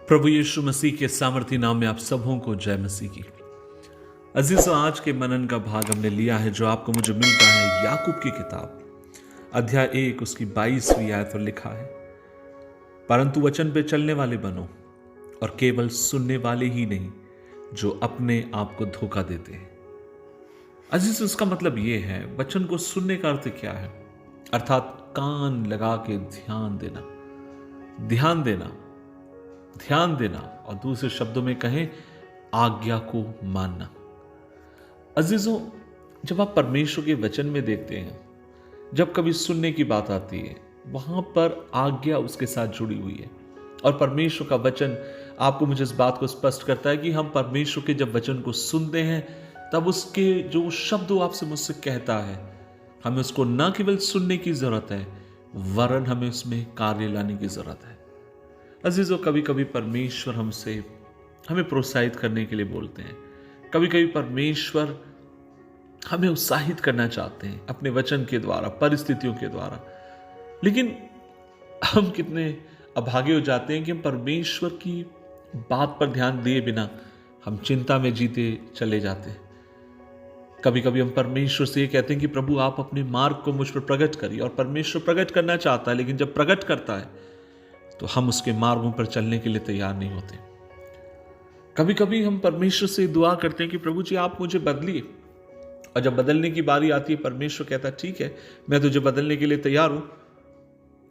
प्रभु यीशु मसीह के सामर्थी नाम में आप सबों को जय मसीह की। अजीजों, आज के मनन का भाग हमने लिया है जो आपको मुझे मिलता है याकूब की किताब अध्याय 1 उसकी 22वीं आयत पर लिखा है, परंतु वचन पे चलने वाले बनो और केवल सुनने वाले ही नहीं जो अपने आप को धोखा देते हैं। अजीज, उसका मतलब यह है, वचन को सुनने का अर्थ क्या है? अर्थात कान लगा के ध्यान देना और दूसरे शब्दों में कहें आज्ञा को मानना। अजीजों, जब आप परमेश्वर के वचन में देखते हैं, जब कभी सुनने की बात आती है, वहां पर आज्ञा उसके साथ जुड़ी हुई है। और परमेश्वर का वचन आपको मुझे इस बात को स्पष्ट करता है कि हम परमेश्वर के जब वचन को सुनते हैं, तब उसके जो शब्द वो आपसे मुझसे कहता है, हमें उसको न केवल सुनने की जरूरत है, वरन हमें उसमें कार्य लाने की जरूरत है। अजीजों, कभी कभी परमेश्वर हमें प्रोत्साहित करने के लिए बोलते हैं। कभी कभी परमेश्वर हमें उत्साहित करना चाहते हैं अपने वचन के द्वारा, परिस्थितियों के द्वारा। लेकिन हम कितने अभागे हो जाते हैं कि हम परमेश्वर की बात पर ध्यान दिए बिना हम चिंता में जीते चले जाते हैं। कभी कभी हम परमेश्वर से ये कहते हैं कि प्रभु आप अपने मार्ग को मुझ पर प्रकट करिए, और परमेश्वर प्रकट करना चाहता है, लेकिन जब प्रकट करता है तो हम उसके मार्गों पर चलने के लिए तैयार नहीं होते। कभी कभी हम परमेश्वर से दुआ करते हैं कि प्रभु जी आप मुझे बदलिए, और जब बदलने की बारी आती है, परमेश्वर कहता है ठीक है, मैं तुझे बदलने के लिए तैयार हूं,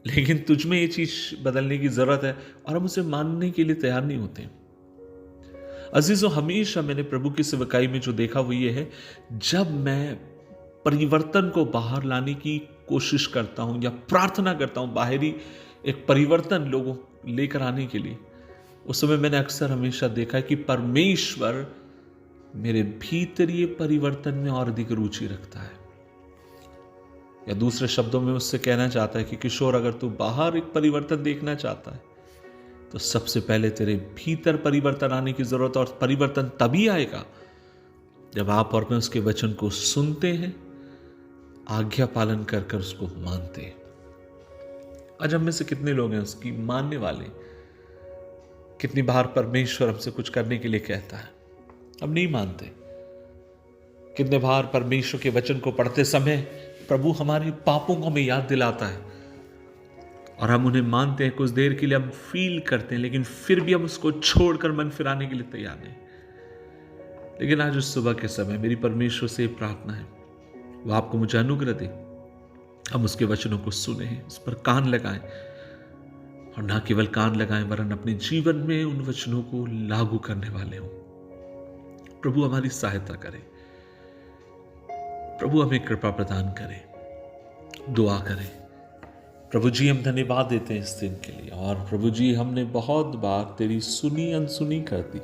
लेकिन तुझ में ये चीज बदलने की जरूरत है, और हम उसे मानने के लिए तैयार नहीं होते। अजीजों, हमेशा मैंने प्रभु की सेवकाई में जो देखा वो ये है, जब मैं परिवर्तन को बाहर लाने की कोशिश करता हूं या प्रार्थना करता हूं बाहरी एक परिवर्तन लोगों लेकर आने के लिए, उस समय मैंने अक्सर हमेशा देखा है कि परमेश्वर मेरे भीतरीय परिवर्तन में और अधिक रुचि रखता है। या दूसरे शब्दों में उससे कहना चाहता है कि किशोर, अगर तू बाहर एक परिवर्तन देखना चाहता है तो सबसे पहले तेरे भीतर परिवर्तन आने की जरूरत है, और परिवर्तन तभी आएगा जब आप और मैं उसके वचन को सुनते हैं, आज्ञा पालन कर कर उसको मानते हैं। आज हम में से कितने लोग हैं उसकी मानने वाले? कितनी बार परमेश्वर हमसे कुछ करने के लिए कहता है, हम नहीं मानते। कितने बार परमेश्वर के वचन को पढ़ते समय प्रभु हमारे पापों को हमें याद दिलाता है, और हम उन्हें मानते हैं, कुछ देर के लिए हम फील करते हैं, लेकिन फिर भी हम उसको छोड़कर मन फिराने के लिए तैयार नहीं। लेकिन आज उस सुबह के समय मेरी परमेश्वर से प्रार्थना है, वह आपको मुझे अनुग्रह दे, हम उसके वचनों को सुने, उस पर कान लगाएं, और ना केवल कान लगाएं वरन अपने जीवन में उन वचनों को लागू करने वाले हों। प्रभु हमारी सहायता करे, प्रभु हमें कृपा प्रदान करे। दुआ करें। प्रभु जी, हम धन्यवाद देते हैं इस दिन के लिए, और प्रभु जी हमने बहुत बार तेरी सुनी अनसुनी कर दी,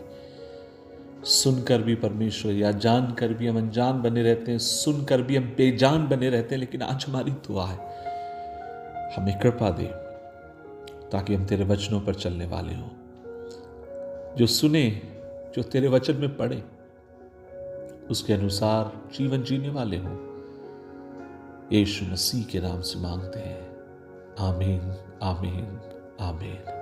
सुनकर भी परमेश्वर या जानकर भी हम अनजान बने रहते हैं, सुनकर भी हम बेजान बने रहते हैं। लेकिन आज हमारी दुआ है, हमें कृपा दे ताकि हम तेरे वचनों पर चलने वाले हों, जो सुने, जो तेरे वचन में पढ़े, उसके अनुसार जीवन जीने वाले हों। यीशु मसीह के नाम से मांगते हैं, आमीन, आमीन, आमीन।